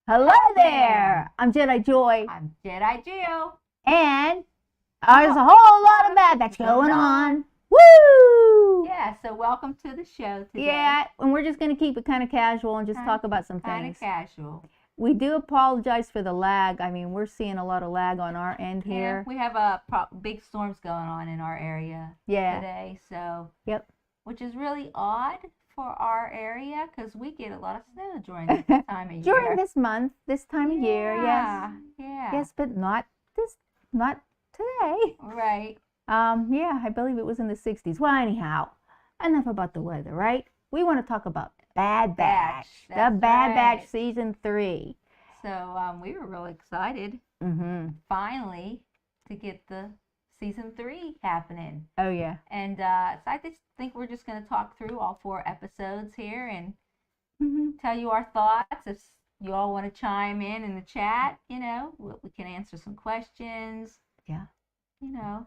Hello there! I'm Jedi Joy, I'm Jedi Jill. and there's a whole lot of bad that's going on. Woo! Yeah, so welcome to the show today. Yeah, and we're just going to keep it kind of casual and just talk about some Kind things. of casual. We do apologize for the lag. I mean, we're seeing a lot of lag on our end here. Yeah, we have big storms going on in our area today, so Yep. Which is really odd for our area because we get a lot of snow during this time of year. During this month, this time of year, yes. Yeah. Yes, but not today. Right. Yeah, I believe it was in the 60s. Well, anyhow, enough about the weather, right? We want to talk about Bad Batch. The That's Bad right. Batch Season 3. So we were really excited finally to get the Season 3 happening. Oh, yeah. And so I just think we're just going to talk through all 4 episodes here and tell you our thoughts. If you all want to chime in the chat, we can answer some questions. Yeah.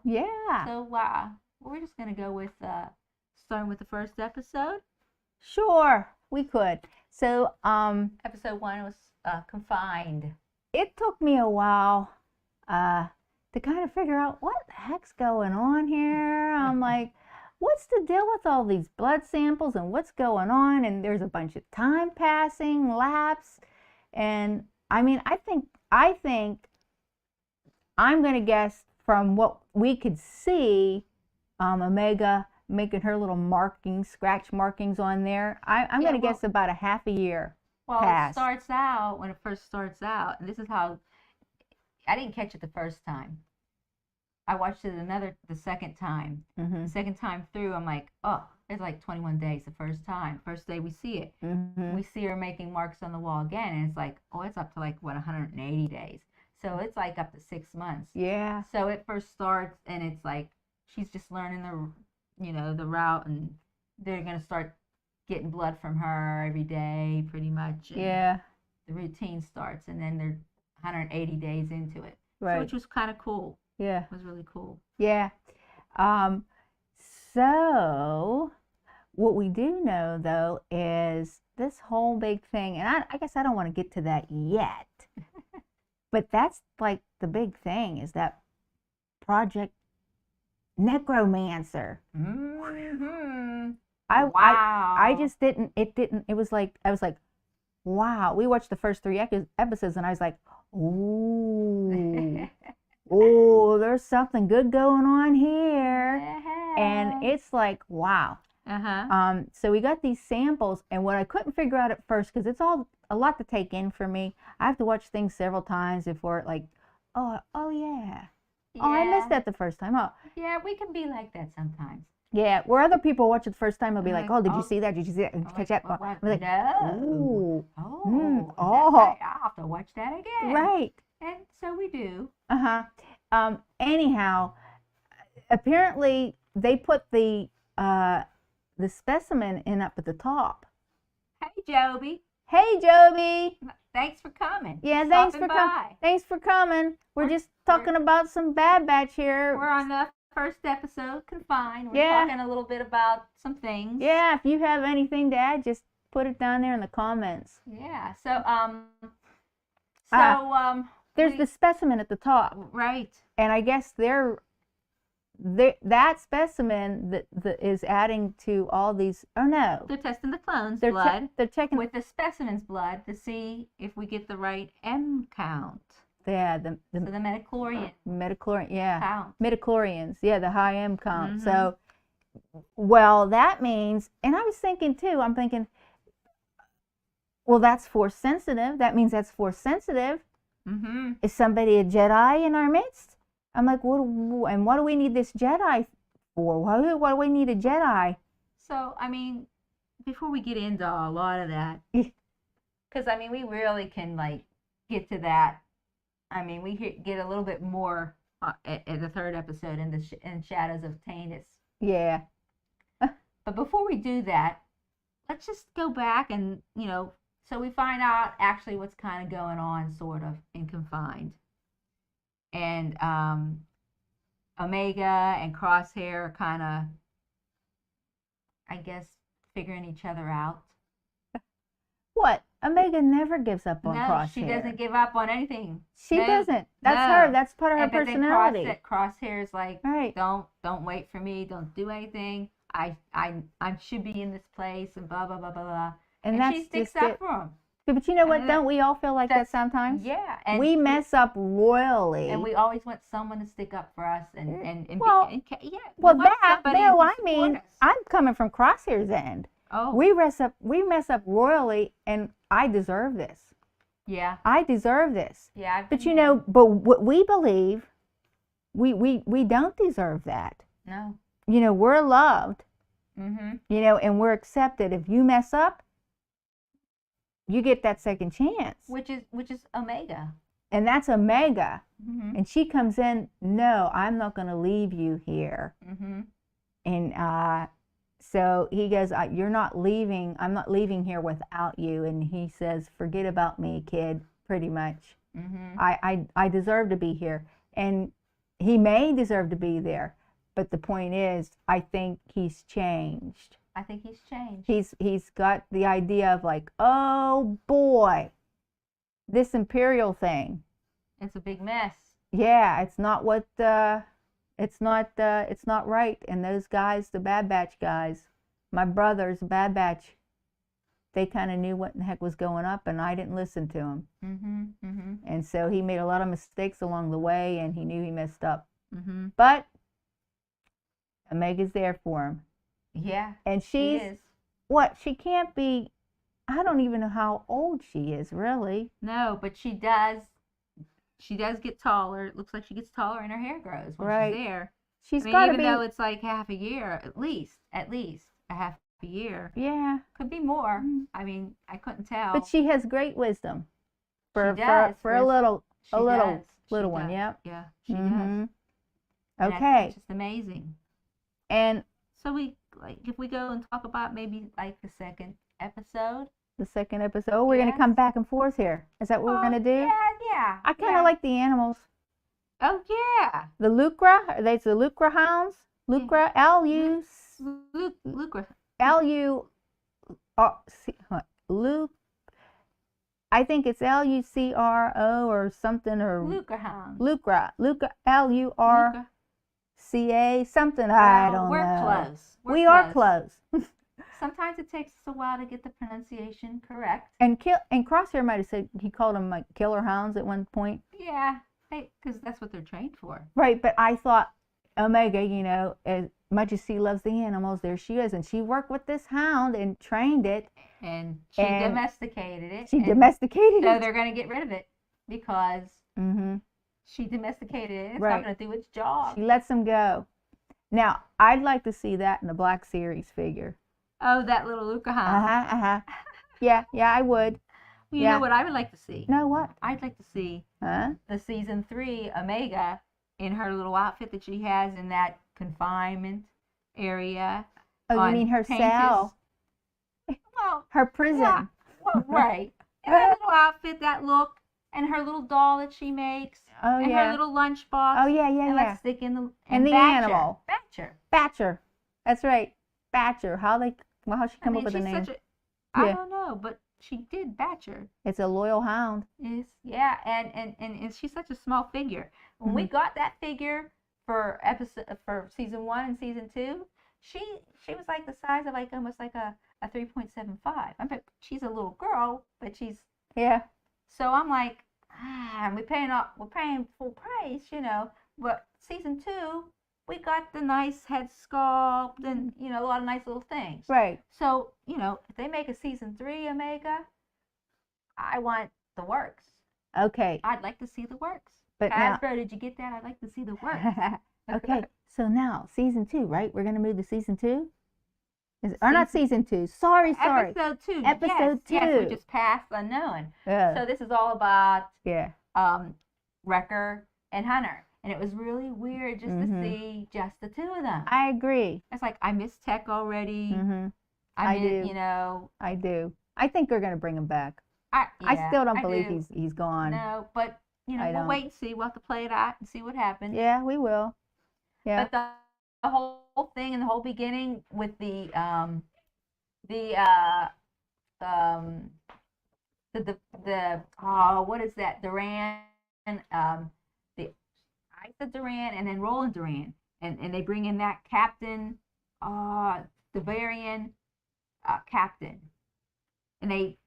Yeah. So we're just going to go with starting with the first episode. Sure, we could. So, Episode 1 was Confined. it took me a while to kind of figure out what the heck's going on here. I'm like, what's the deal with all these blood samples and what's going on? And there's a bunch of time passing, lapse. And I mean, I think I'm going to guess from what we could see, Omega making her little scratch markings on there. I'm going to guess about a half a year. Well, passed. When it first starts out, and this is how I didn't catch it the first time. I watched it the second time. The second time through, I'm like, oh, it's like 21 days the first time. First day we see it. We see her making marks on the wall again, and it's like, oh, it's up to like, 180 days. So it's like up to 6 months. Yeah. So it first starts, and it's like, she's just learning the route, and they're going to start getting blood from her every day, pretty much. Yeah. The routine starts, and then they're 180 days into it. Right. So, which was kind of cool. Yeah. It was really cool. Yeah. So what we do know though is this whole big thing, and I guess I don't want to get to that yet, but that's like the big thing is that Project Necromancer. I just didn't. It was like I was like, wow. We watched the first 3 episodes, and I was like, ooh. Oh, there's something good going on here. And it's like, wow. So we got these samples, and what I couldn't figure out at first, because it's all a lot to take in for me. I have to watch things several times before it like, oh yeah. Oh, I missed that the first time. Oh. Yeah, we can be like that sometimes. Yeah, where other people watch it the first time, they'll be like, oh, did you see that? Did you see that? Did you catch that? I'll be like, no. Oh. I'll have to watch that again. Right. And so we do. Anyhow, apparently they put the specimen in up at the top. Hey, Joby. Hey, Joby. Thanks for coming. Yeah, thanks for coming. Thanks for coming. We're just talking about some Bad Batch here. We're on the first episode, Confined. We're talking a little bit about some things. Yeah, if you have anything to add, just put it down there in the comments. Yeah. So there's the specimen at the top. Right. And I guess that specimen that is adding to all these. Oh no. They're testing the clones' blood. They're checking with the specimen's blood to see if we get the right M count. Yeah, the midichlorian. Midichlorian, yeah. Count. Midichlorians, yeah, the high M count. So, well, that means, and I was thinking too, I'm thinking, well, that's force sensitive. That means that's force sensitive. Is somebody a Jedi in our midst? I'm like, what do we need this Jedi for? Why do we need a Jedi? So, I mean, before we get into a lot of that, because, I mean, we really can, like, get to that. I mean, we get a little bit more at the third episode in Shadows of Tainus. Yeah. But before we do that, let's just go back and, so we find out actually what's kind of going on, sort of, in Confined. And Omega and Crosshair are kind of, I guess, figuring each other out. What? Omega never gives up on No, Crosshair. she doesn't give up on anything. She No, doesn't. That's no. her. That's part of her personality. But then Crosshair is like, right. Don't wait for me. Don't do anything. I should be in this place and blah blah blah blah blah. And that's she sticks up for him. But you know what? Don't we all feel like that sometimes? Yeah. And we mess up royally. And we always want someone to stick up for us Well, yeah. Well, I mean, I'm coming from Crosshair's end. Oh. We mess up royally, and I deserve this. Yeah. I deserve this. Yeah. But you know, but what we believe, we don't deserve that. No. You know, we're loved. Mm-hmm. You know, and we're accepted. If you mess up, you get that second chance. Which is Omega. And that's Omega. Mm-hmm. And she comes in, no, I'm not going to leave you here. Mm-hmm. And so he goes, you're not leaving. I'm not leaving here without you. And he says, forget about me, kid, pretty much. Mm-hmm. I deserve to be here. And he may deserve to be there. But the point is, I think he's changed. I think he's changed. He's got the idea of like, oh boy, this Imperial thing. It's a big mess. Yeah, it's not right. And those guys, the Bad Batch guys, my brothers, Bad Batch, they kind of knew what the heck was going up, and I didn't listen to them. Mm-hmm. Mm-hmm. And so he made a lot of mistakes along the way, and he knew he messed up. Mm-hmm. But Omega's there for him. Yeah. And she is. What? She can't be. I don't even know how old she is, really. No, but she does. She does get taller. It looks like she gets taller, and her hair grows when she's there. She's got to be. Even though it's like half a year, at least a half a year. Yeah. Could be more. I mean, I couldn't tell. But she has great wisdom. For a little one. Yep. Yeah. She does. Okay. It's just amazing. And so if we go and talk about maybe like the second episode. The second episode. Oh, we're going to come back and forth here. Is that what we're going to do? Yeah. I kind of like the animals. Oh, yeah. The Lucra. Are they the Lucra hounds? Lucra. Lucra. Luke. I think it's Lucro or something or. Lucra hounds. Lucra. Lurca. Something I don't know. We're close. We are close. Sometimes it takes us a while to get the pronunciation correct. And Crosshair might have said he called them like killer hounds at one point. Yeah, because that's what they're trained for. Right, but I thought Omega, you know, as much as she loves the animals, there she is, and she worked with this hound and trained it. And she domesticated it. So they're going to get rid of it because she domesticated it. It's not going to do its job. She lets them go. Now, I'd like to see that in the Black Series figure. Oh, that little Luca hound. Yeah, I would. Well, you know what I would like to see? Know what? I'd like to see the season 3 Omega in her little outfit that she has in that confinement area. Oh, you mean her cell? Well, her prison. Yeah. Well, right. And that little outfit, that look, and her little doll that she makes. Oh, and her little lunchbox. Oh, yeah. And let's stick in the animal. Batcher. That's right. Batcher. How'd she come up with a name? I don't know, but she did Batcher. It's a loyal hound. Yeah, and she's such a small figure. When we got that figure for season 1 and season 2, she was like the size of like almost like a 3.75. I mean, she's a little girl, but she's So I'm like, we're paying full price, you know. But season 2, we got the nice head sculpt and, you know, a lot of nice little things. Right. So, you know, if they make a season 3 Omega, I want the works. Okay. I'd like to see the works. But Hasbro, did you get that? I'd like to see the works. Okay. So now, season 2, right? We're going to move to season 2? Not season 2. Sorry. Episode 2. Episode 2. Yes, we just passed Unknown. So this is all about Wrecker and Hunter. And it was really weird just to see just the two of them. I agree. It's like, I miss Tech already. I do. You know. I do. I think they're going to bring him back. I still don't believe he's gone. No, but, you know, we'll wait and see. We'll have to play it out and see what happens. Yeah, we will. Yeah. But the whole thing in the whole beginning with the what is that? Duran, the Isa Duran, and then Roland Duran, and they bring in that captain, the Varian captain, and he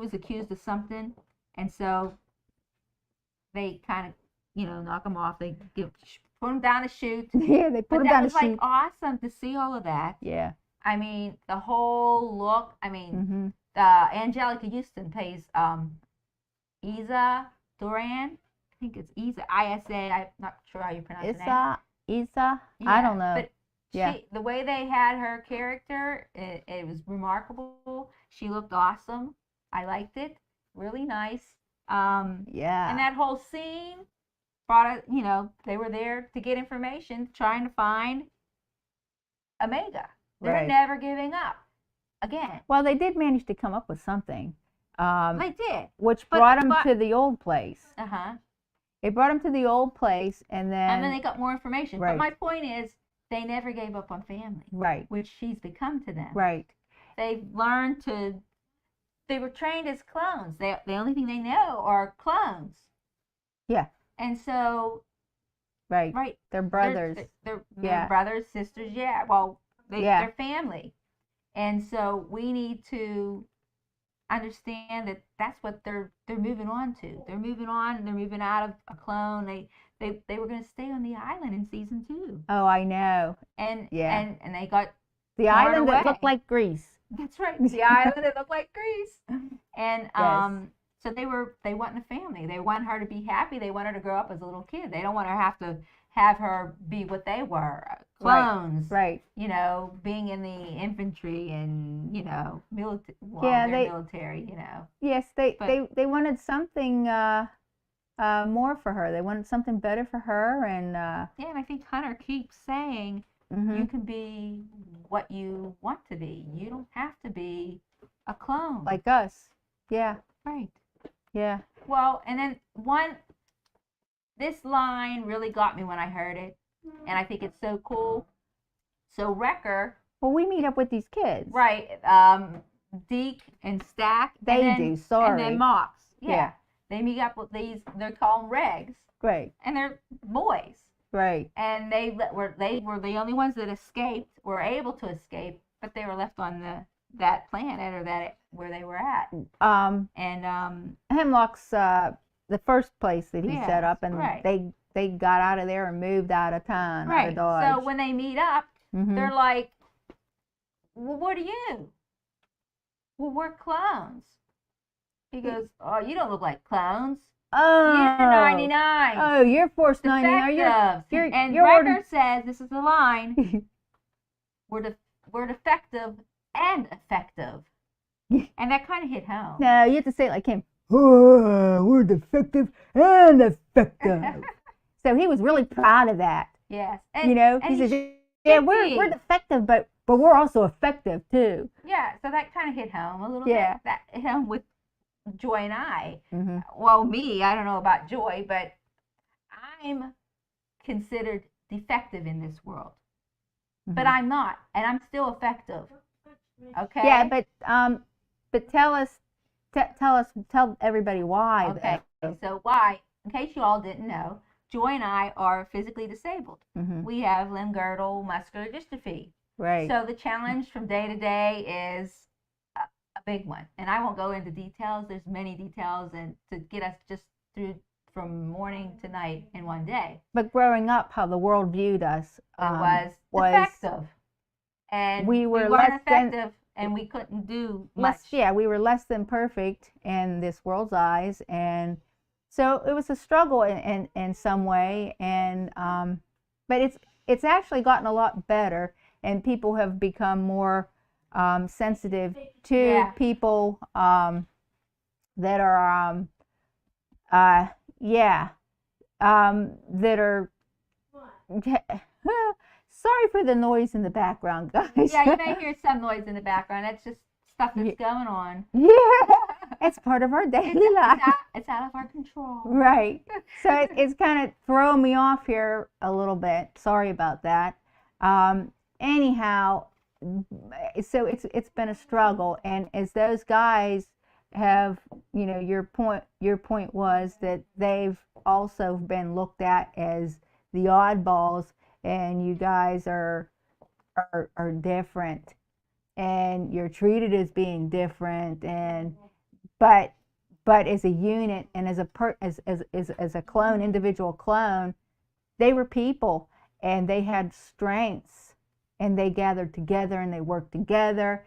was accused of something, and so they kind of knock him off. They put him down a chute. Yeah, they put him down a chute. But that was like awesome to see all of that. Yeah. I mean, the whole look. I mean, Angelica Houston plays Isa Duran. I think it's Isa, I-S-A. I'm not sure how you pronounce it. Isa. Yeah, I don't know. But the way they had her character, it was remarkable. She looked awesome. I liked it. Really nice. Yeah. And that whole scene brought it, they were there to get information, trying to find Omega. They're never giving up. Again. Well, they did manage to come up with something. They did. Which brought them to the old place. Uh-huh. They brought them to the old place, and then they got more information. Right. But my point is, they never gave up on family. Right. Which she's become to them. Right. They've learned to. They were trained as clones. The only thing they know are clones. Yeah. And so. Right. Right. They're brothers. They're brothers, sisters. Yeah. Well, they're family, and so we need to understand that that's what they're moving on to. They're moving on. They're moving out of a clone. They were going to stay on the island in season 2. Oh, I know. And they got the island that looked like Greece. That's right. The island that looked like Greece. And so they want a family. They want her to be happy. They want her to grow up as a little kid. They don't want her to have her be what they were, clones. Right. Being in the infantry and military. Well, yeah, they're military. Yes, they wanted something more for her. They wanted something better for her, and yeah, and I think Hunter keeps saying you can be what you want to be. You don't have to be a clone like us. Yeah. Right. Yeah. Well, and then this line really got me when I heard it, and I think it's so cool. So Wrecker. Well, we meet up with these kids. Right. Deke and Stack. And then Mox. Yeah. They meet up with these. They're called Regs. Right. And they're boys. Right. And they were the only ones that escaped, were able to escape, but they were left on that planet or where they were at. Hemlock's the first place that he set up, and right. they got out of there and moved out of town. Right. Out of Dodge. So when they meet up, they're like, "Well, what are you?" "Well, we're clones." He goes, "Oh, you don't look like clones. Oh, you're 99. Oh, you're Force 99. And Wrecker says, this is the line, we're defective and effective. And that kind of hit home. No, you have to say it like him. Oh, we're defective and effective. So he was really proud of that. Yes. And, he says, yeah, we're defective, but we're also effective too. Yeah, so that kind of hit home a little bit. That hit home with Joy and I. Mm-hmm. Well, me, I don't know about Joy, but I'm considered defective in this world. Mm-hmm. But I'm not, and I'm still effective. Okay. Yeah, but tell everybody why. Okay. So why? In case you all didn't know, Joy and I are physically disabled. Mm-hmm. We have limb-girdle muscular dystrophy. Right. So the challenge from day to day is a big one, and I won't go into details. There's many details, and to get us just through from morning to night in one day. But growing up, how the world viewed us was effective, and we weren't effective, and we couldn't do much. We were less than perfect in this world's eyes, and so it was a struggle in some way. And but it's actually gotten a lot better, and people have become more sensitive to people that are that are sorry for the noise in the background, guys. Yeah, you may hear some noise in the background. That's just stuff that's going on. Yeah, it's part of our daily life. It's out of our control. Right. So it's kind of throwing me off here a little bit. Sorry about that. Anyhow, so it's been a struggle, and as those guys have, your point was that they've also been looked at as the oddballs, and you guys are different, and you're treated as being different, and but as a unit, and as a clone, individual clone, they were people, and they had strengths, and they gathered together, and they worked together.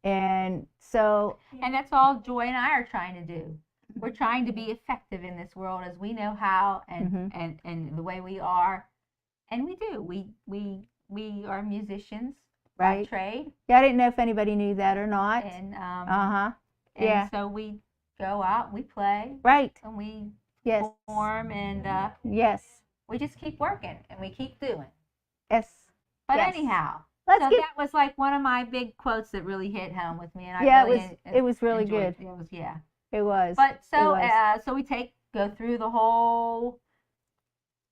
And so, and that's all Joy and I are trying to do. We're trying to be effective in this world as we know how, and and the way we are, and we do. We are musicians by trade. Yeah, I didn't know if anybody knew that or not. And yeah. So we go out, we play, and we perform, and yes, we just keep working, and we keep doing. Yes. But anyhow. That was like one of my big quotes that really hit home with me, and it was really good. It was, yeah. It was. But so so we go through the whole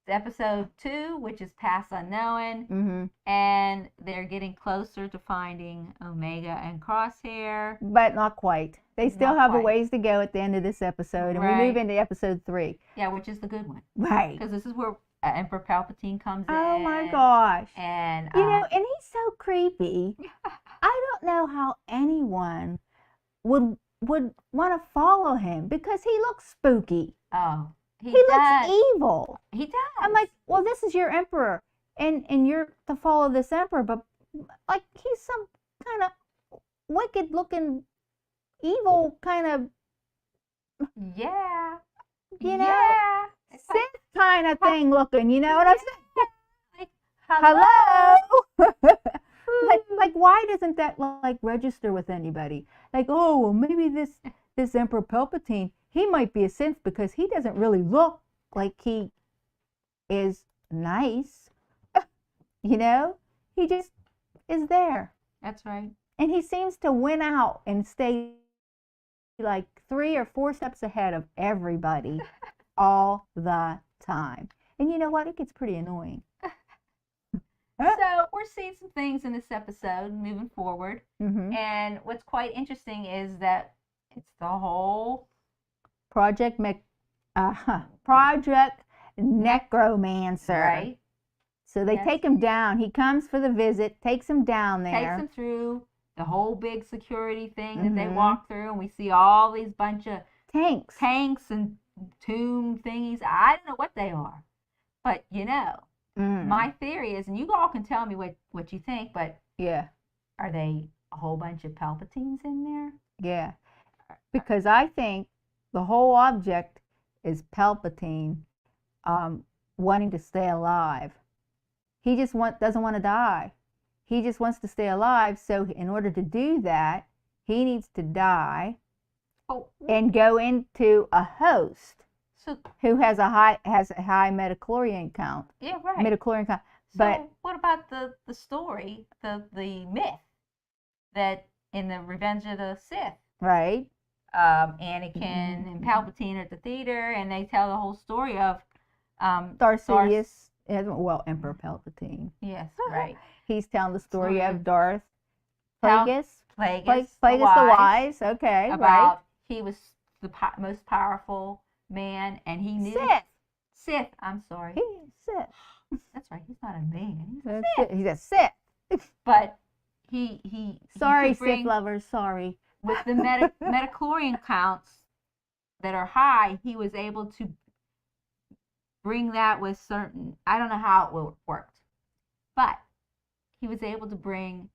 episode 2, which is Past Unknown, and they're getting closer to finding Omega and Crosshair, but not quite. They still have a ways to go at the end of this episode, and we move into episode 3. Yeah, which is the good one, right? Because this is where Emperor Palpatine comes in. Oh my gosh! And and he's so creepy. I don't know how anyone would want to follow him, because he looks spooky. Oh, he looks evil. He does. I'm like, well, this is your emperor, and you're to follow this emperor, but like he's some kind of wicked looking, evil kind of. Yeah. Sith kind of thing looking, you know what I'm saying? Hello. like why doesn't that like register with anybody? Like, oh, well, maybe this Emperor Palpatine, he might be a Sith because he doesn't really look like he is nice. He just is there. That's right. And he seems to win out and stay like 3 or 4 steps ahead of everybody all the time. And you know what? It gets pretty annoying. So we're seeing some things in this episode moving forward. And what's quite interesting is that it's the whole Project Necromancer. Right. So they take him down. He comes for the visit, takes him down there. Takes him through the whole big security thing that they walk through, and we see all these bunch of tanks and tomb thingies. I don't know what they are, but my theory is, and you all can tell me what you think, but are they a whole bunch of Palpatines in there? Yeah, because I think the whole object is Palpatine wanting to stay alive. He just doesn't want to die. He just wants to stay alive. So in order to do that, he needs to die and go into a host who has a high metachlorian count. Yeah, right. Metachlorian count. So but what about the story, the myth that in the Revenge of the Sith? Right. Anakin and Palpatine are at the theater, and they tell the whole story of Darth Sidious. Emperor Palpatine. Yes, right. He's telling the story of Darth Plagueis. Plagueis the Wise. Okay, about he was the most powerful man, and he knew Sith. I'm sorry. He's Sith. That's right. He's not a man. He's a Sith. He's a Sith. But he. Sorry, Sith lovers. Sorry. With the metachlorian counts that are high, he was able to bring that with certain. I don't know how it worked, but he was able to bring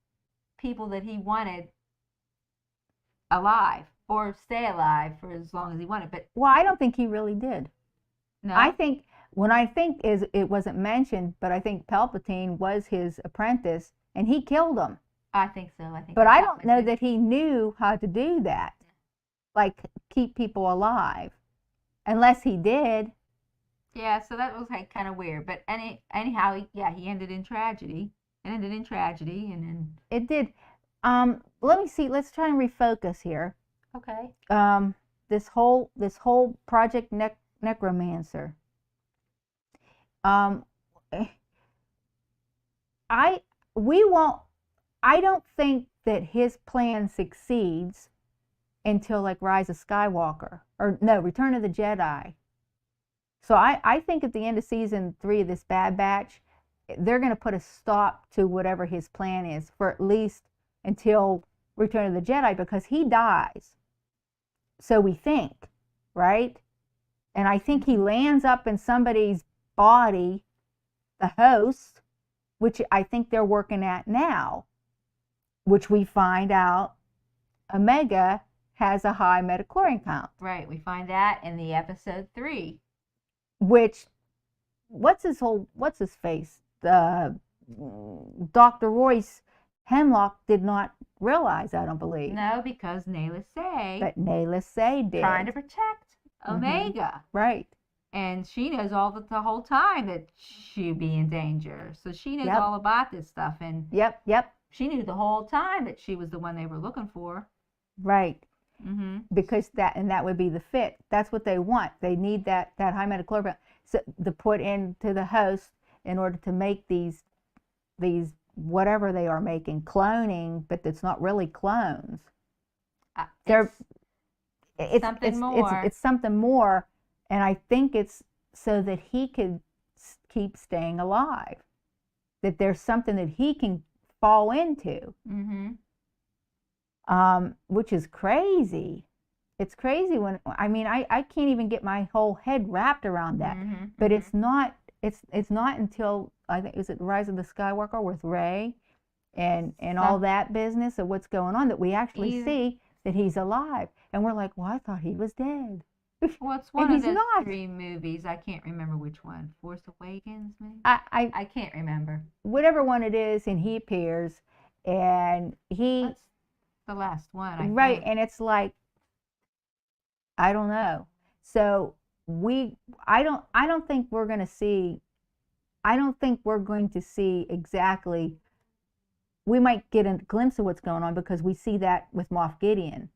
people that he wanted alive or stay alive for as long as he wanted. But I don't think he really did. No, I think it wasn't mentioned, but I think Palpatine was his apprentice, and he killed him. I think so. But I don't know that he knew how to do that, like keep people alive, unless he did. Yeah, so that was like kind of weird. But anyhow, he ended in tragedy. And then it did. Let me see. Let's try and refocus here. Okay. This whole Project Necromancer. I don't think that his plan succeeds until like Rise of Skywalker, or no, Return of the Jedi. So I think at the end of season 3 of this Bad Batch, they're going to put a stop to whatever his plan is for at least until Return of the Jedi, because he dies. So we think, right? And I think he lands up in somebody's body, the host, which I think they're working at now, which we find out Omega has a high metachlorine count. Right, we find that in the episode 3. Which, what's his face? Dr. Royce Hemlock did not realize, I don't believe. No, because Nayla Say. But Nayla Say did. Trying to protect Omega. Right. And she knows the whole time that she'd be in danger. So she knows all about this stuff. And Yep. she knew the whole time that she was the one they were looking for. Right. Mm-hmm. Because that would be the fit. That's what they want. They need that high metachlorine to put into the host in order to make these whatever they are making, cloning, but it's not really clones. It's something more. It's something more, and I think it's so that he could keep staying alive. That there's something that he can fall into. Mm-hmm. Which is crazy. It's crazy when I can't even get my whole head wrapped around that. Mm-hmm. But it's not until I think is it Rise of the Skywalker with Rey and all that business of what's going on that we actually see that he's alive, and we're like, well, I thought he was dead. Well, it's one of the 3 movies. I can't remember which one. Force Awakens, maybe. I can't remember. Whatever one it is, and he appears, and That's the last one. Right, and it's like, I don't know. So I don't think we're going to see. I don't think we're going to see exactly. We might get a glimpse of what's going on because we see that with Moff Gideon.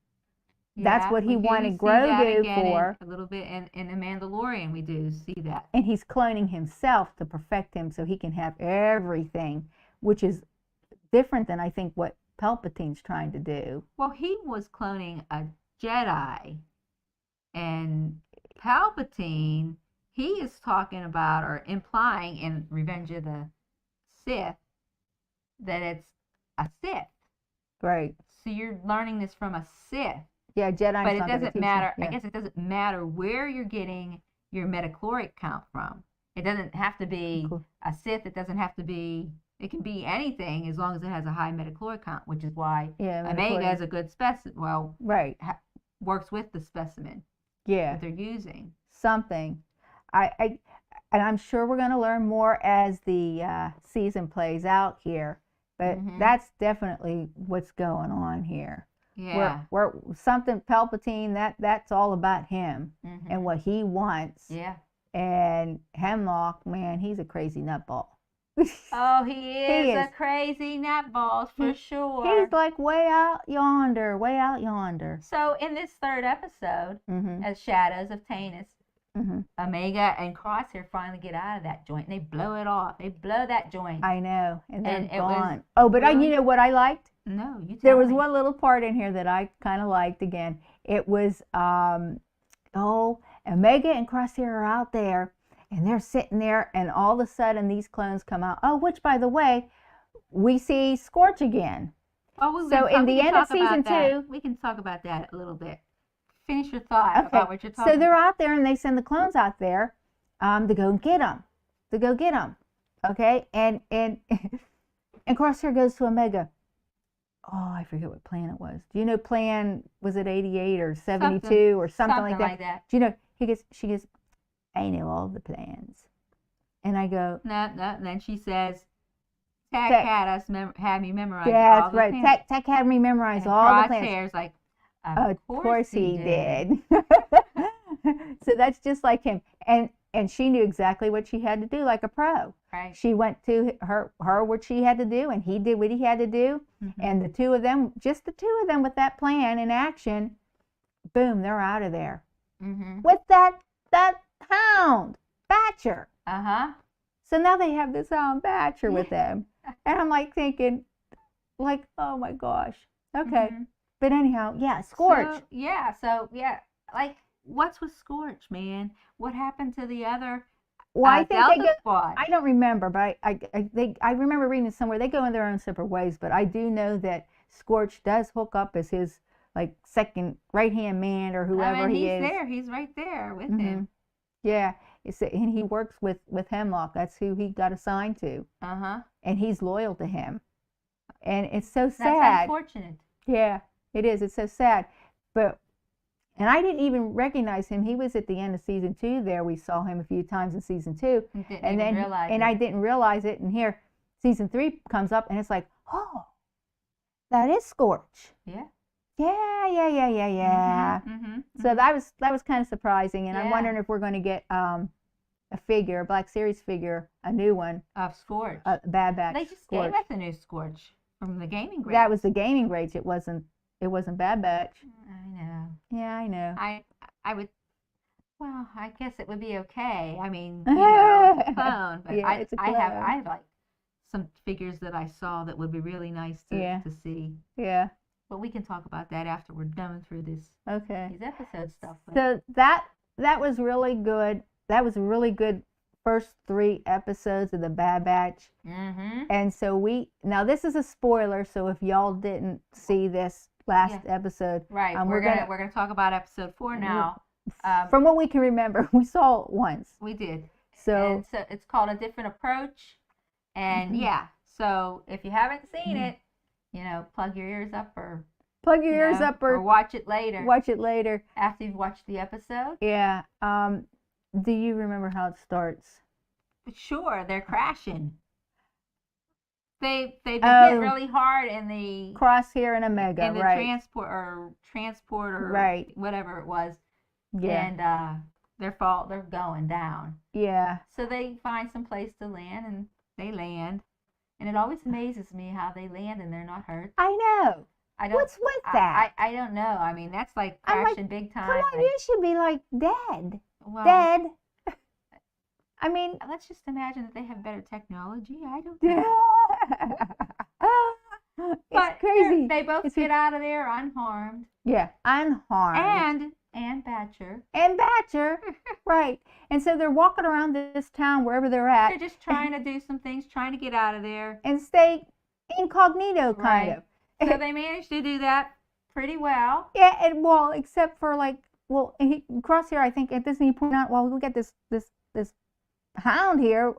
Yeah, that's what he wanted Grogu for. A little bit in The Mandalorian, we do see that. And he's cloning himself to perfect him so he can have everything, which is different than I think what Palpatine's trying to do. Well, he was cloning a Jedi, and Palpatine, he is talking about or implying in Revenge of the Sith that it's a Sith. Right. So you're learning this from a Sith. Yeah, Jedi. But it doesn't matter. Yeah. I guess it doesn't matter where you're getting your metachloric count from. It doesn't have to be a Sith. It doesn't have to be. It can be anything as long as it has a high metachloric count, which is why Omega is a good specimen. Well, right, works with the specimen. Yeah, that they're using something. And I'm sure we're going to learn more as the season plays out here. But that's definitely what's going on here. Yeah, we're something Palpatine. That's all about him and what he wants. Yeah, and Hemlock, man, he's a crazy nutball. Oh, he is a crazy nutball for sure. He's like way out yonder. So in this 3rd episode, as Shadows of Tanis, Omega and Crosshair finally get out of that joint and they blow it off. They blow that joint. I know, and they're gone. But you know what I liked? No, you tell There was me. one little part in here that I kind of liked. Again, it was Omega and Crosshair are out there. And they're sitting there, and all of a sudden, these clones come out. Oh, which, by the way, we see Scorch again. Oh, so in the end of season 2, we can talk about that a little bit. Finish your thought about what you're talking about. So they're out there, and they send the clones out there to go and get them. Okay, and Crosshair goes to Omega. Oh, I forget what plan it was. Do you know plan? Was it 88 or 72 or something like that? Do you know? She goes. I know all the plans. And I go, no. And then she says, Tech had me memorize all the plans. That's right. Tech had me memorize all the plans. Crosshair's like, of course he did. So that's just like him. And she knew exactly what she had to do, like a pro. Right. She went to her what she had to do, and he did what he had to do. And the two of them, just the two of them with that plan in action, boom, they're out of there. With that hound, Batcher. So now they have this hound Batcher with them. And I'm like thinking, like, oh my gosh. Okay. But anyhow, yeah, Scorch. So like, what's with Scorch, man? What happened to the other Well, I think Delta they go. Squad? I don't remember, but I remember reading it somewhere. They go in their own separate ways, but I do know that Scorch does hook up as his like second right hand man or whoever he is. He's there. He's right there with him. Yeah, and he works with Hemlock. That's who he got assigned to. And he's loyal to him. And it's so sad. That's unfortunate. Yeah, it is. It's so sad. And I didn't even recognize him. He was at the end of season 2 there. We saw him a few times in season 2. I didn't realize it. And here, season 3 comes up, and it's like, oh, that is Scorch. Yeah. Yeah. So that was kind of surprising, and I'm wondering if we're going to get a Black Series figure, a new one of Scorch. Bad Batch. They just gave us a new Scorch from the gaming grades. That was the gaming grades. It wasn't Bad Batch. I know. Yeah, I know. I would. Well, I guess it would be okay. I mean, it's a clone, but yeah, it's a clone. I have like some figures that I saw that would be really nice to see. Yeah. But we can talk about that after we're done through these episode stuff. So that was really good. That was a really good first 3 episodes of the Bad Batch. And so now this is a spoiler. So if y'all didn't see this last episode, right, we're gonna talk about episode 4 now. From what we can remember, we saw it once. We did. So it's called A Different Approach. And so if you haven't seen it, plug your ears up or watch it later. Watch it later after you've watched the episode. Yeah. Do you remember how it starts? Sure, they're crashing. They've been hit really hard in the Crosshair and Omega, in the transport or whatever it was. Yeah. And they're going down. Yeah. So they find some place to land, and they land. And it always amazes me how they land and they're not hurt. I know. What's with that? I don't know. I mean, that's like crashing big time. Come on, you should be like dead. Well, dead. I mean, let's just imagine that they have better technology. I don't know. It's crazy. They both get out of there unharmed. Yeah, unharmed. And Batcher. Right. And so they're walking around this town wherever they're at. They're just trying to do some things, trying to get out of there. And stay incognito, kind of. So they managed to do that pretty well. Yeah, and except for Crosshair, I think at Disney point out, we got this hound here.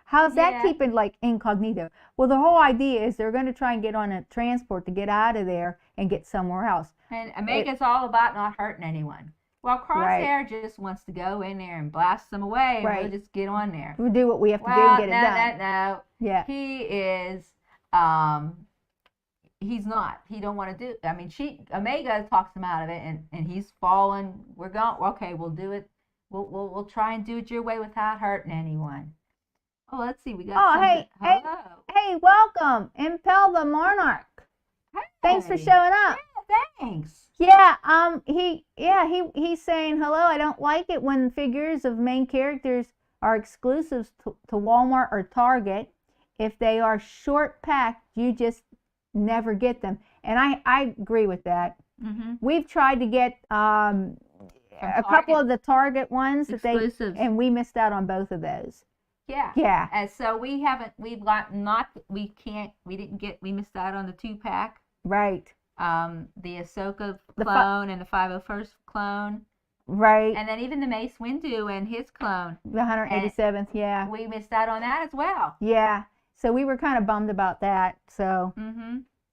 How's that keeping incognito? Well, the whole idea is they're going to try and get on a transport to get out of there and get somewhere else. And Omega's all about not hurting anyone. Well, Crosshair just wants to go in there and blast them away, and we'll just get on there. We'll do what we have to do and get it done. No. Yeah. He is, he's not. He don't want to do. I mean, Omega talks him out of it, and he's fallen. We're going. Okay, we'll do it. We'll try and do it your way without hurting anyone. Oh, let's see. We got. Hey, welcome, Impel the Monarch. Hey. Thanks for showing up. Yeah, thanks. Yeah. He's saying hello. I don't like it when figures of main characters are exclusives to Walmart or Target. If they are short packed, you just never get them. And I agree with that. We've tried to get a couple of the Target ones and we missed out on both of those. Yeah. And so we missed out on the 2-pack. Right. The Ahsoka clone and the 501st clone. Right. And then even the Mace Windu and his clone. The 187th, yeah. We missed out on that as well. Yeah. So we were kind of bummed about that. So.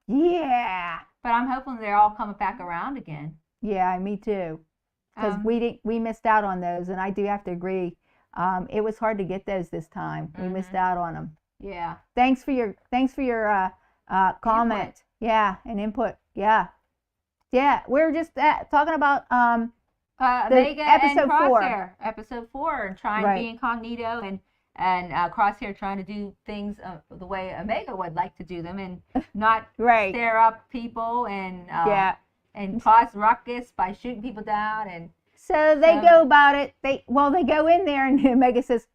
Yeah. But I'm hoping they're all coming back around again. Yeah, me too. Because we missed out on those, and I do have to agree. It was hard to get those this time. We missed out on them. Yeah. Thanks for your comment. Input. Yeah, and input. Yeah. We're just talking about Omega episode and Crosshair. Episode 4, and trying to be incognito, and Crosshair trying to do things the way Omega would like to do them, and not stare up people and cause ruckus by shooting people down. And so they go about it. They go in there, and Omega says,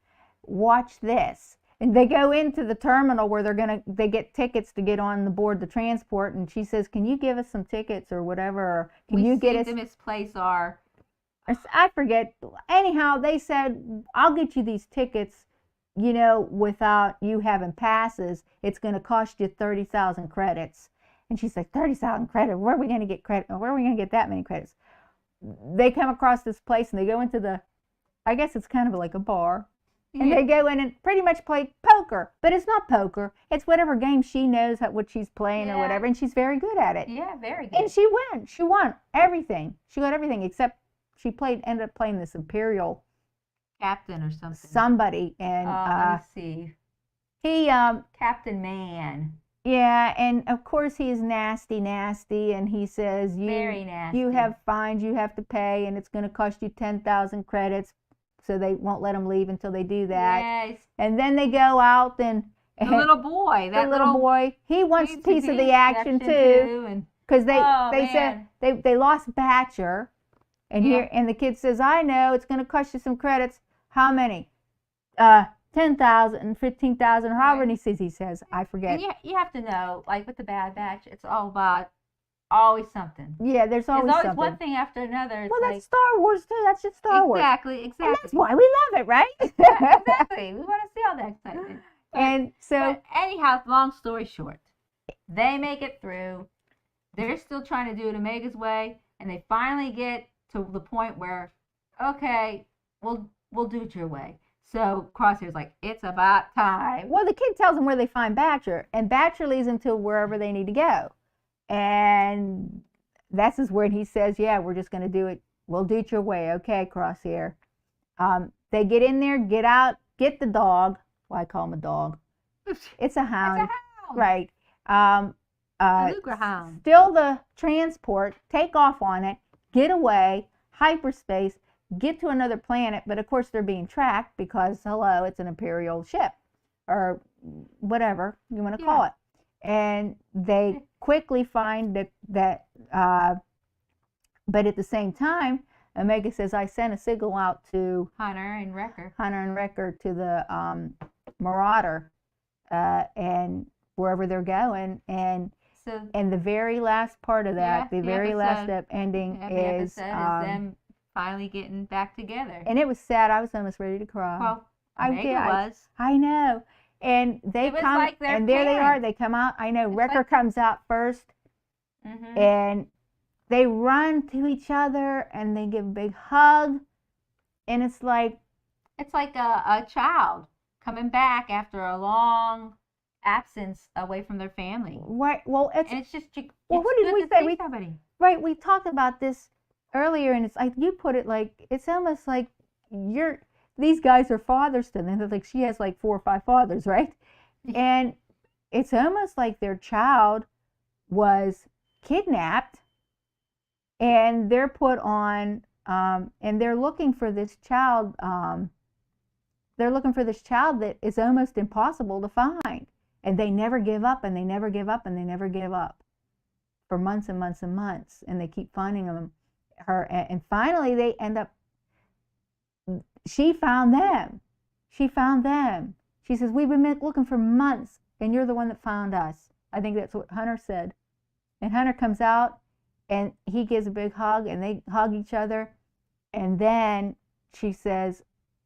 "Watch this." And they go into the terminal where they get tickets to get on the board the transport, and she says, "Can you give us some tickets or whatever? Or can you get us?" We misplace our. I forget. Anyhow, they said, "I'll get you these tickets, without you having passes. It's going to cost you 30,000 credits." And she's like, 30,000 credits? Where are we going to get credit? Where are we going to get that many credits? They come across this place and they go into I guess it's kind of like a bar. And they go in and pretty much play poker. But it's not poker. It's whatever game she knows what she's playing or whatever. And she's very good at it. Yeah, very good. And she won everything. She got everything except she ended up playing this Imperial captain or something. Somebody. And let me see. He Captain Man. Yeah, and of course he's nasty, and he says very nasty. You have fines you have to pay, and it's going to cost you 10,000 credits, so they won't let him leave until they do that. Yes. And then they go out and the little boy, that little boy, he wants a piece of the action too, because they said they lost Batcher, and and the kid says, "I know it's going to cost you some credits. How many? 10,000, 15,000, however many he says, I forget." And you have to know, like with the Bad Batch, it's all about always something. Yeah, there's always something. One thing after another. Well, that's Star Wars too. That's just Star Wars. Exactly. And that's why we love it, right? Exactly. We want to see all that excitement. And so, but anyhow, long story short, they make it through. They're still trying to do it Omega's way, and they finally get to the point where, okay, we'll do it your way. So Crosshair's like, it's about time. Well, the kid tells them where they find Batcher, and Batcher leads them to wherever they need to go. And that's where he says, yeah, we're just going to do it. We'll do it your way. Okay, Crosshair. They get in there, get out, get the dog. Well, I call him a dog. It's a hound. It's a hound. Right. Luger hound. Steal the transport, take off on it, get away, hyperspace, get to another planet, but of course they're being tracked because, hello, it's an Imperial ship or whatever you want to call it. And they quickly find that but at the same time, Omega says, I sent a signal out to Hunter and Wrecker to the Marauder and wherever they're going. And the very last part of that, the very last ending is them finally getting back together. And it was sad. I was almost ready to cry. Well, was. I know. And they come, like and there they are. They come out. I know. Wrecker comes out first. Mm-hmm. And they run to each other, and they give a big hug. And it's like a child coming back after a long absence away from their family. Right. Well, it's just. Well, what did we say? Right. We talked about this earlier, and it's like you put it, like it's almost like these guys are fathers to them. They're like, she has like 4 or 5 fathers, right? And it's almost like their child was kidnapped, and they're put on, and they're looking for this child. They're looking for this child that is almost impossible to find, and they never give up, and they never give up, and they never give up for months and months and months, and they keep finding her, and finally they end up. She found them. She says, we've been looking for months, and you're the one that found us. I think that's what Hunter said. And Hunter comes out, and he gives a big hug, and they hug each other. And then she says,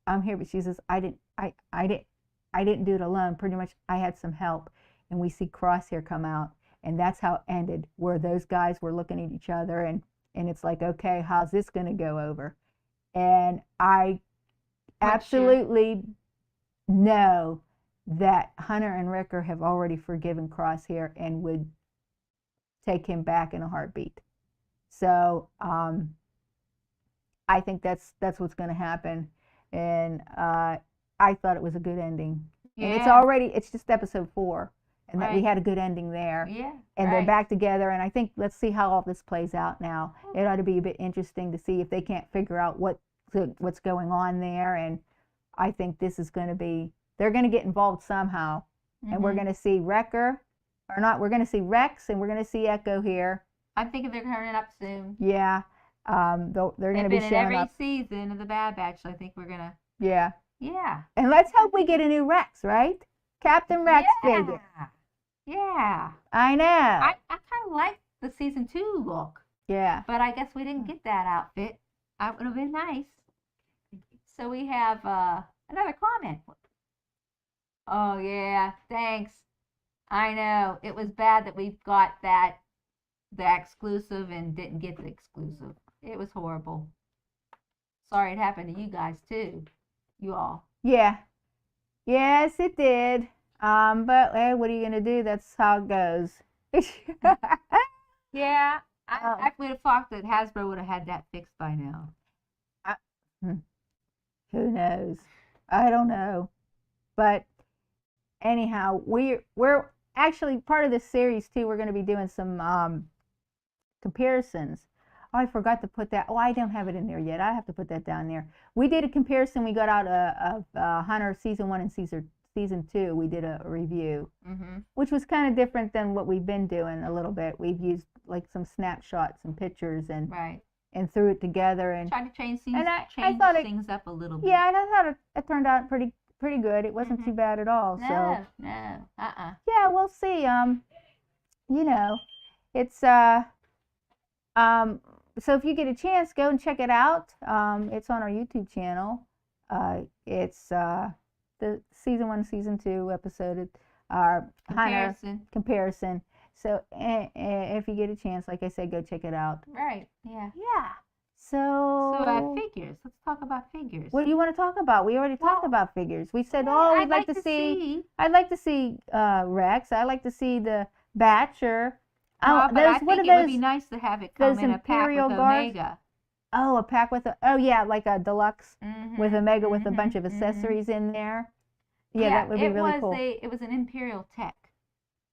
I'm here, but she says, I didn't do it alone. Pretty much, I had some help. And we see Crosshair come out, and that's how it ended, where those guys were looking at each other, and it's like, okay, how's this going to go over? And I absolutely know that Hunter and Wrecker have already forgiven Crosshair and would take him back in a heartbeat. So I think that's what's going to happen. And I thought it was a good ending. Yeah. And it's just episode 4. And that we had a good ending there. Yeah. And they're back together. And I think, let's see how all this plays out now. It ought to be a bit interesting to see if they can't figure out what's going on there. And I think this is going to be, they're going to get involved somehow. Mm-hmm. And we're going to see Wrecker, or not, we're going to see Rex, and we're going to see Echo here. I'm thinking they're turning up soon. Yeah. They're going to be showing up. in every season of the Bad Batch. I think we're going to. Yeah. Yeah. And let's hope we get a new Rex, right? Captain Rex figure. Yeah. I know. I kind of like the season 2 look. Yeah. But I guess we didn't get that outfit. That would have been nice. So we have another comment. Oh, yeah. Thanks. I know. It was bad that we got the exclusive and didn't get the exclusive. It was horrible. Sorry it happened to you guys, too. You all. Yeah. Yes, it did. But hey, what are you going to do? That's how it goes. Yeah. I would have thought that Hasbro would have had that fixed by now. Who knows? I don't know. But anyhow, we're actually part of this series too. We're going to be doing some comparisons. Oh, I forgot to put that. Oh, I don't have it in there yet. I have to put that down there. We did a comparison. We got out of Hunter season 1 and season 2. We did a review, which was kind of different than what we've been doing a little bit. We've used like some snapshots and pictures and threw it together and tried to change things, things up a little bit. Yeah, and I thought it turned out pretty good. It wasn't too bad at all. No. Yeah, we'll see. You know, it's so if you get a chance, go and check it out. It's on our YouTube channel. It's the season 1, season 2 episode, comparison. So if you get a chance, like I said, go check it out. Right. Yeah. Yeah. So figures. Let's talk about figures. What do you want to talk about? We already talked about figures. We said, we'd like to see. I'd like to see Rex. I'd like to see the Batcher. But I think it would be nice to have it come in a pack with Omega. Oh, a pack with like a deluxe with Omega with a bunch of accessories in there. Yeah, that would be really cool. It was an Imperial Tech.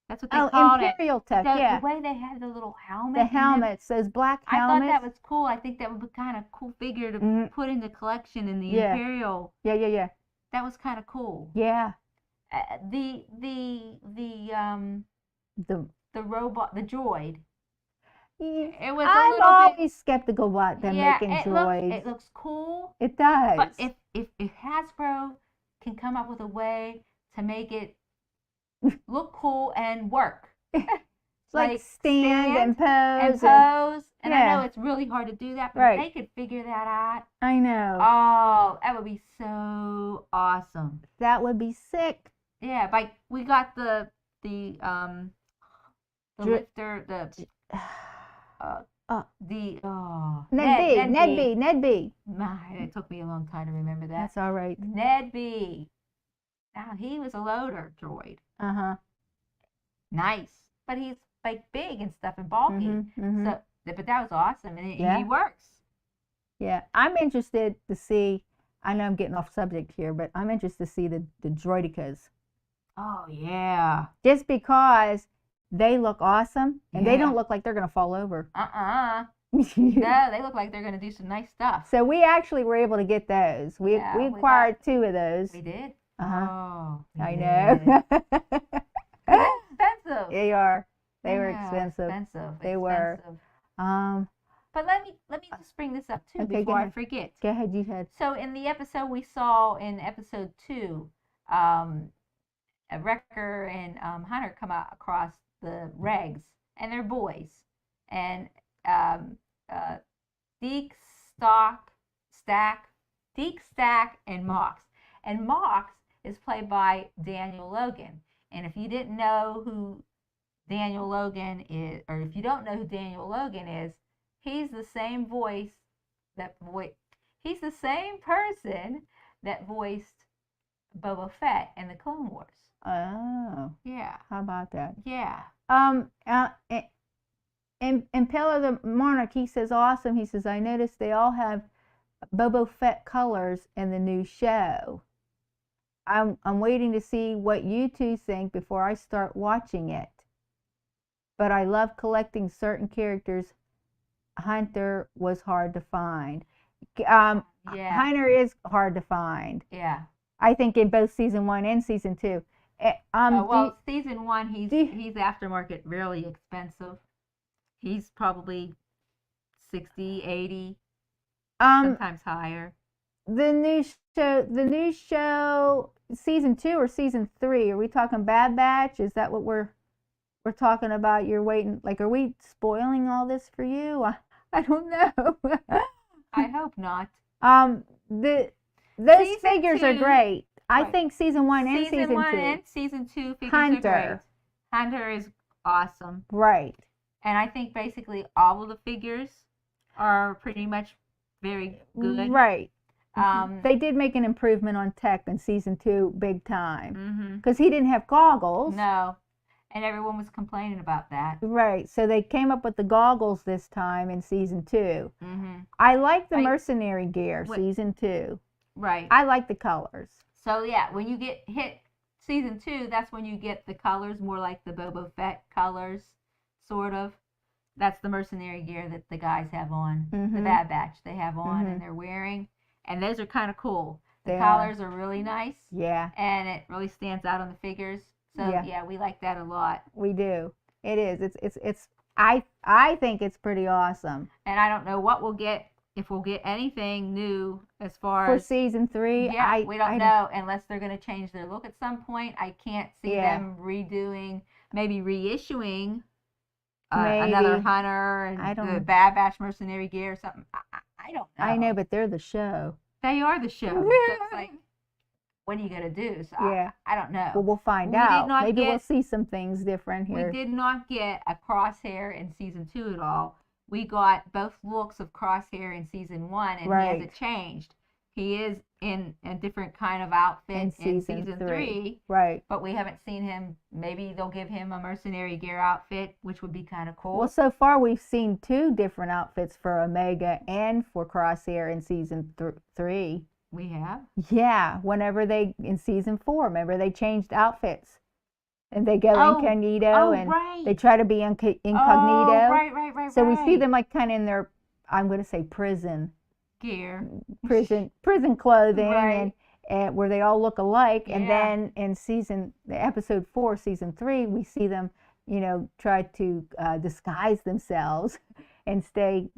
That's what they called Imperial Tech, yeah. The way they had the little helmet. The helmets, those black helmets. I thought that was cool. I think that would be kind of cool figure to put in the collection in the Imperial. Yeah. That was kind of cool. Yeah. The robot, the droid. It was I'm always skeptical about them making droids. It looks cool. It does. But if Hasbro can come up with a way to make it look cool and work. like stand and pose. And I know it's really hard to do that, but if they could figure that out. I know. Oh, that would be so awesome. That would be sick. Yeah, like we got the lifter, Ned B. It took me a long time to remember that. That's all right. Ned B. Now he was a loader droid. Nice, but he's like big and stuff and bulky. So, but that was awesome, and he works. Yeah, I'm interested to see. I know I'm getting off subject here, but I'm interested to see the droidicas. Oh yeah. Just because they look awesome, and they don't look like they're gonna fall over. No, they look like they're gonna do some nice stuff. So we actually were able to get those. We acquired 2 of those. We did. Oh, I know. They're expensive. They are. They were expensive. They were. But let me just bring this up too before I forget. Go ahead, you had. So in the episode we saw in episode 2, Wrecker and Hunter come across the Regs, and they're boys, and Deke, Stack, and Mox. And Mox is played by Daniel Logan. And if you didn't know who Daniel Logan is, or if you don't know who Daniel Logan is, he's the same he's the same person that voiced Boba Fett in the Clone Wars. Oh. Yeah. How about that? Yeah. And Pillar the Monarch, he says, awesome. He says, I noticed they all have Boba Fett colors in the new show. I'm waiting to see what you two think before I start watching it. But I love collecting certain characters. Hunter was hard to find. Hunter is hard to find. Yeah. I think in both season 1 and season 2. Season 1, he's aftermarket really expensive. He's probably 60, 80, sometimes higher. the new show, season 2 or season 3? Are we talking Bad Batch? Is that what we're talking about? You're waiting. Like, are we spoiling all this for you? I don't know. I hope not. Those Season figures are 2, great. I right. think season 1 and Season season 1 2. and season 2 figures Hunter. are great. Hunter is awesome. Right. And I think basically all of the figures are pretty much very good. Right. They did make an improvement on tech in season 2 big time. Because he didn't have goggles. No. And everyone was complaining about that. Right. So they came up with the goggles this time in season 2. I like the mercenary gear, season 2. Right. I like the colors. So yeah, when you hit season 2, that's when you get the colors more like the Boba Fett colors, sort of. That's the mercenary gear that the guys have on, the Bad Batch they have on and they're wearing. And those are kind of cool. The collars are really nice. Yeah. And it really stands out on the figures. So yeah, we like that a lot. We do. It is. It's I think it's pretty awesome. And I don't know what we'll get, if we'll get anything new as far for as season 3. Yeah, we don't know unless they're going to change their look at some point. I can't see them redoing, maybe reissuing another Hunter and the Bad Batch mercenary gear or something. I don't know. I know, but they're the show. They are the show. So it's like, what are you going to do? So I don't know. Well, we'll find out. Maybe we'll see some things different here. We did not get a Crosshair in season 2 at all. We got both looks of Crosshair in season 1, and he hasn't changed. He is in a different kind of outfit in season 3. Right. But we haven't seen him. Maybe they'll give him a mercenary gear outfit, which would be kind of cool. Well, so far we've seen 2 different outfits for Omega and for Crosshair in season 3. We have? Yeah. Whenever in season 4, remember they changed outfits. And they go incognito and they try to be incognito. Oh, right. So we see them like kind of in their, I'm going to say prison gear, prison clothing, and where they all look alike. And then in episode 4, season 3, we see them, try to disguise themselves and stay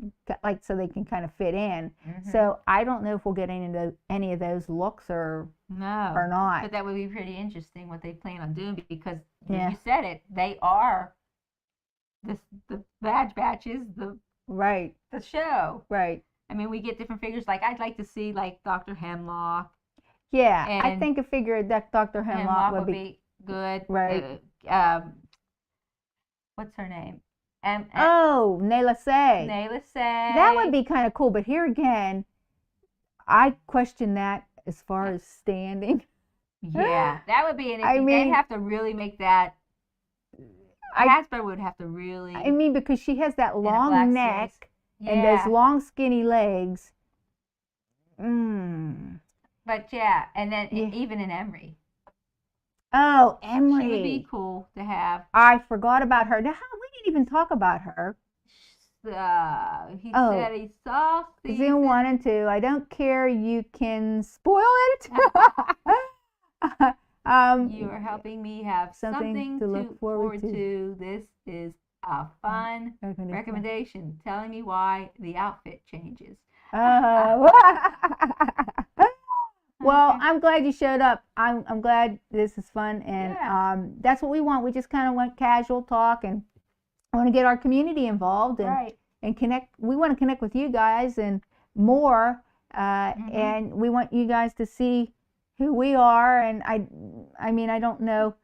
like so they can kind of fit in. So I don't know if we'll get any of those looks or not. But that would be pretty interesting what they plan on doing, because you said it, they are the Bad Batches, the show. Right. I mean, we get different figures. Like, I'd like to see, like, Dr. Hemlock. Yeah, I think a figure of Dr. Hemlock would be good. Right. What's her name? Nayla Say. That would be kind of cool. But here again, I question that as far as standing. Yeah, that would be an they'd have to really make that. Hasbro would have to really. I mean, because she has that long neck and those long, skinny legs. But yeah, and then even in Emery. Oh, Emery. She would be cool to have. I forgot about her. Now, we didn't even talk about her. He said he saw season 1 and 2. I don't care. You can spoil it. You are helping me have something to look forward to. This is a fun recommendation. Telling me why the outfit changes. Well, I'm glad you showed up. I'm glad this is fun, and that's what we want. We just kind of want casual talk, and I want to get our community involved and connect. We want to connect with you guys and more, and we want you guys to see who we are. And I mean, I don't know.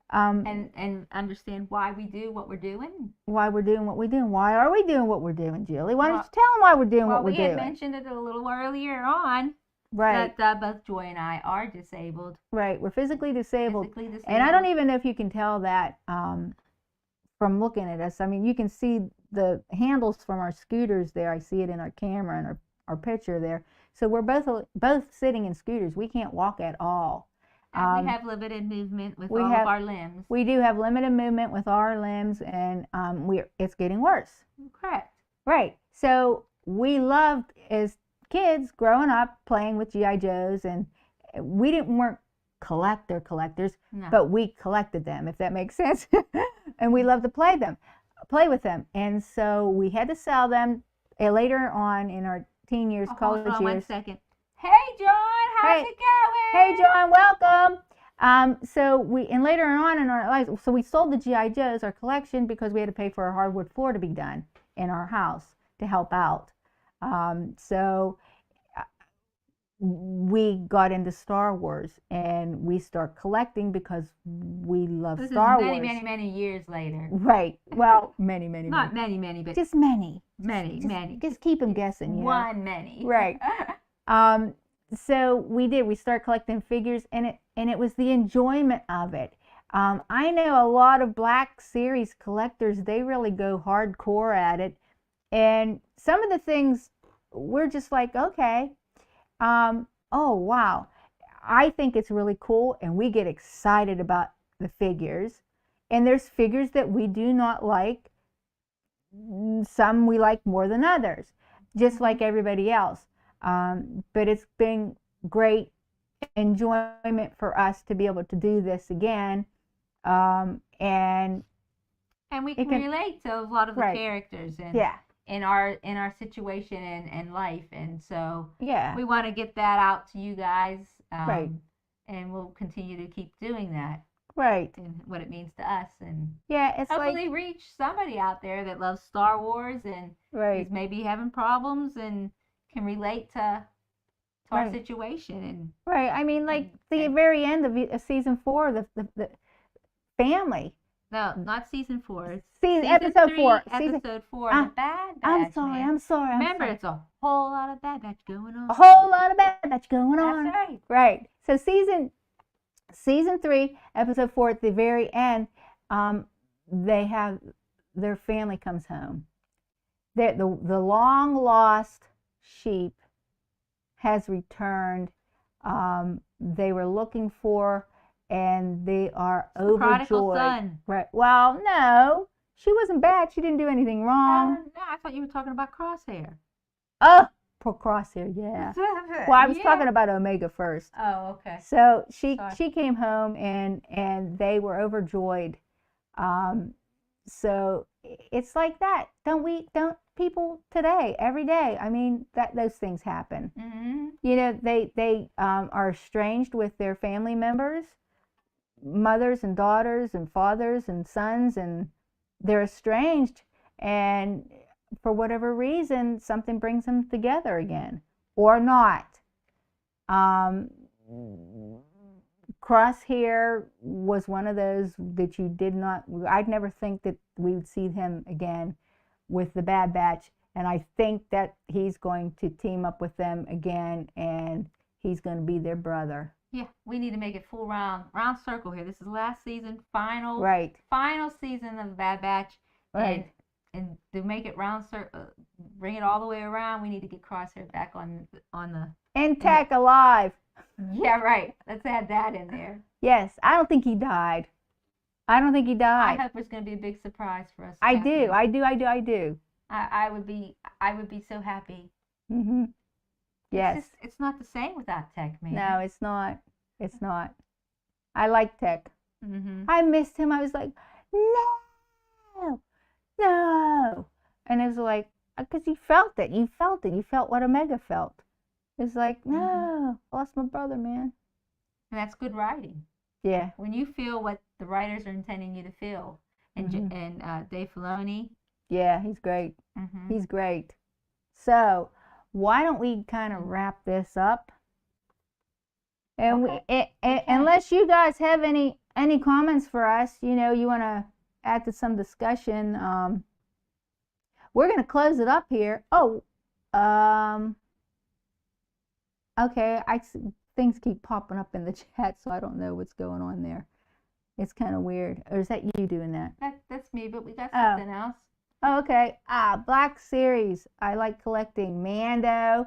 And understand why we do what we're doing. Why we're doing what we're doing. Why are we doing what we're doing, Julie? Why don't you tell them why we're doing what we're doing? We had mentioned it a little earlier on. Right. That both Joy and I are disabled. Right. We're physically disabled. And I don't even know if you can tell that from looking at us. I mean, you can see the handles from our scooters there. I see it in our camera and our picture there. So we're both sitting in scooters. We can't walk at all. And we have limited movement with all of our limbs. We do have limited movement with our limbs, and it's getting worse. Correct. Right. So we loved, as kids growing up, playing with G.I. Joes, and we weren't collectors, but we collected them, if that makes sense. And we loved to play with them. And so we had to sell them later on in our teen years, college years. Hold on 1 second. Hey, John, how's it going? Hey, John, welcome. So later on in our lives, so we sold the GI Joes, our collection, because we had to pay for our hardwood floor to be done in our house to help out. So we got into Star Wars, and we start collecting because we love Star Wars. This is many years later. Right. Well, many. Not many, but just many. Many. Just keep them guessing. Many. Right. So we started collecting figures, and it was the enjoyment of it. I know a lot of Black Series collectors, they really go hardcore at it, and some of the things we're just like, okay, oh wow, I think it's really cool, and we get excited about the figures. And there's figures that we do not like. Some we like more than others, just like everybody else. But it's been great enjoyment for us to be able to do this again. And we can relate to a lot of the characters and in our situation and life, and so we want to get that out to you guys, and we'll continue to keep doing that, and what it means to us, and it's hopefully reach somebody out there that loves Star Wars and is maybe having problems and can relate to our situation. And I mean, like the very end of season 4, the family. No, not season 4. Episode 3, 4. Episode 4. The Bad Batch. I'm sorry. Remember, it's a whole lot of Bad Batch going on. A whole lot of Bad Batch going on. That's right. Right. So season 3, episode 4, at the very end, they have their family comes home. The long lost sheep has returned. They were looking for. And they are overjoyed. The prodigal son. Right. Well, no, she wasn't bad. She didn't do anything wrong. No, I thought you were talking about Crosshair. Oh, poor Crosshair, yeah. Well, I was talking about Omega first. Oh, okay. So she came home and they were overjoyed. So it's like that. Don't people today, every day? I mean, those things happen. Mm-hmm. You know, they are estranged with their family members. Mothers and daughters and fathers and sons, and they're estranged, and for whatever reason something brings them together again, or not. Crosshair was one of those that I'd never think that we would see him again with the Bad Batch, and I think that he's going to team up with them again, and he's going to be their brother. Yeah, we need to make it full round circle here. This is last season, final season of the Bad Batch. Right. And to make it round circle, bring it all the way around, we need to get Crosshair back on the intact, alive. Yeah, right. Let's add that in there. Yes, I don't think he died. I hope it's going to be a big surprise for us. I do. I would be so happy. Mhm. Yes. It's not the same without Tech, man. No, it's not. It's not. I like Tech. Mm-hmm. I missed him. I was like, no. And it was like, because you felt it. You felt what Omega felt. It's like, no, I lost my brother, man. And that's good writing. Yeah. When you feel what the writers are intending you to feel. And Dave Filoni. Yeah, he's great. Mm-hmm. He's great. So, why don't we kind of wrap this up? And unless you guys have any comments for us, you want to add to some discussion, we're going to close it up here. Okay, things keep popping up in the chat, so I don't know what's going on there. It's kind of weird. Or is that you doing that? That's me, but we got something else. Oh, okay. Black Series. I like collecting Mando,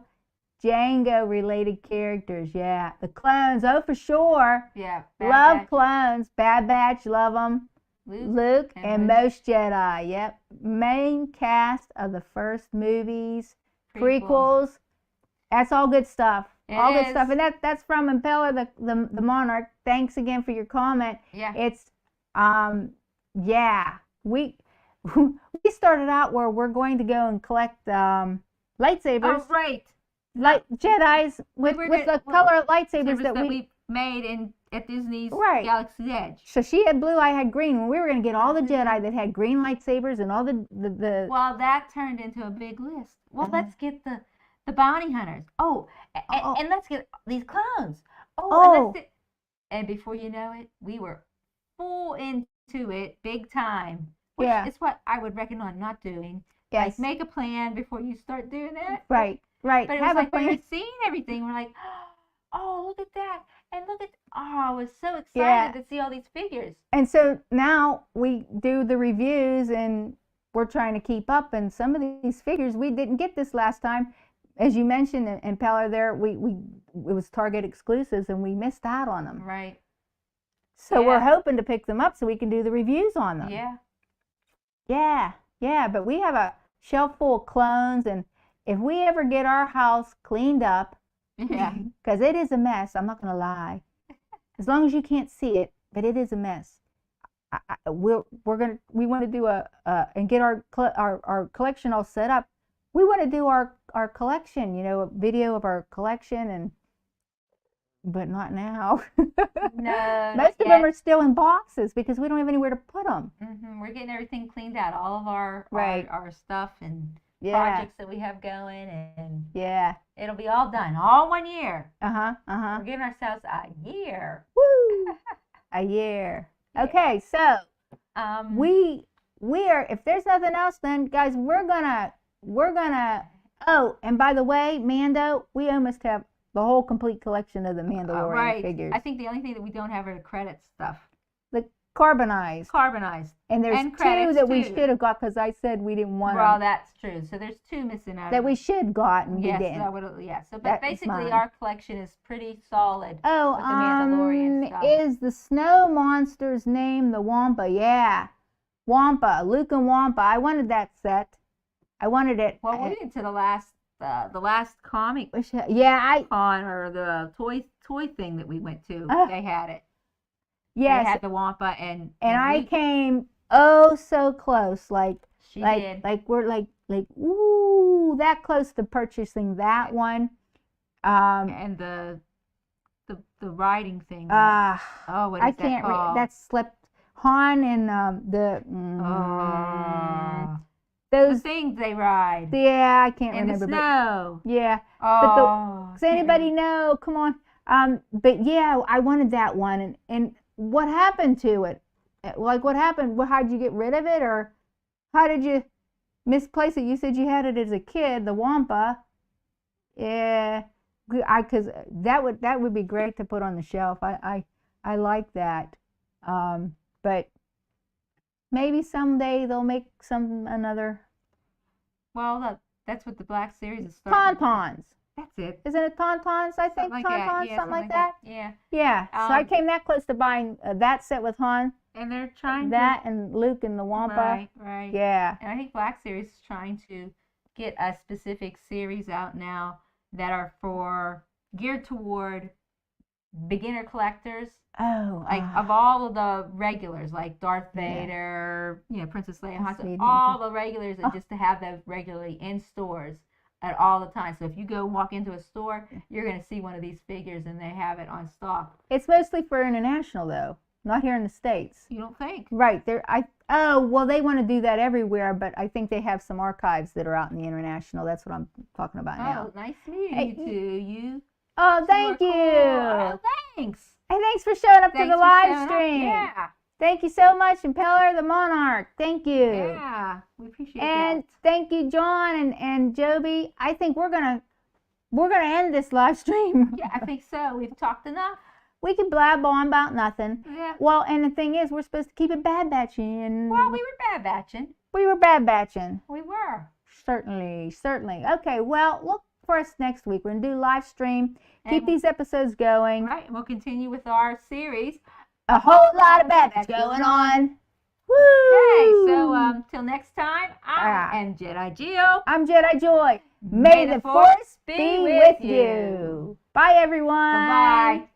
Django related characters. Yeah. The clones. Oh, for sure. Yeah. Love clones. Bad Batch. Love them. Luke and most Jedi. Yep. Main cast of the first movies. Prequels. That's all good stuff. Good stuff. And that's from Impeller the Monarch. Thanks again for your comment. Yeah. It's we started out where we're going to go and collect lightsabers. Oh, right. like Jedis with the color lightsabers that we made at Disney's Galaxy's Edge. So she had blue, I had green. When we were going to get all the Jedi that had green lightsabers and all the Well, that turned into a big list. Well, let's get the bounty hunters. And let's get these clones. And before you know it, we were full into it, big time. Which is what I would recommend not doing. Yes. Like, make a plan before you start doing that. Right. But it was like we were seeing everything. We're like, oh, look at that. And look at, I was so excited to see all these figures. And so now we do the reviews and we're trying to keep up. And some of these figures, we didn't get this last time. As you mentioned, and Peller there, it was Target exclusives and we missed out on them. Right. So we're hoping to pick them up so we can do the reviews on them. Yeah, but we have a shelf full of clones, and if we ever get our house cleaned up, because it is a mess, I'm not going to lie. As long as you can't see it, but it is a mess. We want to do and get our collection all set up. We want to do our collection, a video of our collection, but not now. No. Most of them are still in boxes because we don't have anywhere to put them. Mm-hmm. We're getting everything cleaned out, all of our stuff and projects that we have going, and it'll be all done, all 1 year. We're giving ourselves a year. Woo! A year. Okay, so we are. If there's nothing else, then guys, we're gonna. Oh, and by the way, Mando, we almost have the whole complete collection of the Mandalorian figures. I think the only thing that we don't have are the credit stuff. The carbonized. And there's two that we should have got because I said we didn't want them. Well, that's true. So there's two missing out. That we should got and we didn't. So, but basically our collection is pretty solid with the Mandalorian stuff. Is the snow monster's name the Wampa? Yeah. Wampa. Luke and Wampa. I wanted that set. I wanted it. Well, we went to the last comic con or the toy thing that we went to. They had it. Yes. They had the Wampa and I came so close. She did. We're like ooh, that close to purchasing that one. And the riding thing. What is I can't called? That's slipped Han and those things they ride. Yeah, I can't remember. In the snow. Does anybody know? Come on. But yeah, I wanted that one. And what happened to it? Like, what happened? How'd you get rid of it, or how did you misplace it? You said you had it as a kid, the Wampa. Yeah, because that would be great to put on the shelf. I like that. But maybe someday they'll make another. Well, that's what the Black Series is starting. Tauntauns. That's it. Isn't it Tauntauns? I think Tauntauns, something like that. Yeah. Yeah. So I came that close to buying that set with Han. And they're trying and Luke and the Wampa. Right. Yeah. And I think Black Series is trying to get a specific series out now that are geared toward beginner collectors. Of all of the regulars, like Darth Vader, Princess Leia, all the regulars, and just to have those regularly in stores at all the time. So if you go walk into a store, you're going to see one of these figures, and they have it on stock. It's mostly for international, though, not here in the States. You don't think? Right. They want to do that everywhere, but I think they have some archives that are out in the international. That's what I'm talking about now. Oh, nice meeting you two. Oh, thank you. Oh, thanks. Hey, thanks for showing up to the live stream. Yeah. Thank you so much, and Peller the Monarch. Thank you. Yeah, we appreciate that. And thank you, John and Joby. I think we're gonna end this live stream. Yeah, I think so. We've talked enough. We could blab on about nothing. Yeah. Well, and the thing is, we're supposed to keep it bad batching. Well, we were bad batching. We were bad batching. We were. Certainly. Okay. Well, look for us next week. We're gonna do live stream. Keep these episodes going. Right, and we'll continue with our series. A whole lot of bad batch going on. Woo! Okay, so till next time, I am Jedi Geo. I'm Jedi Joy. May the Force be with you. Bye, everyone. Bye-bye.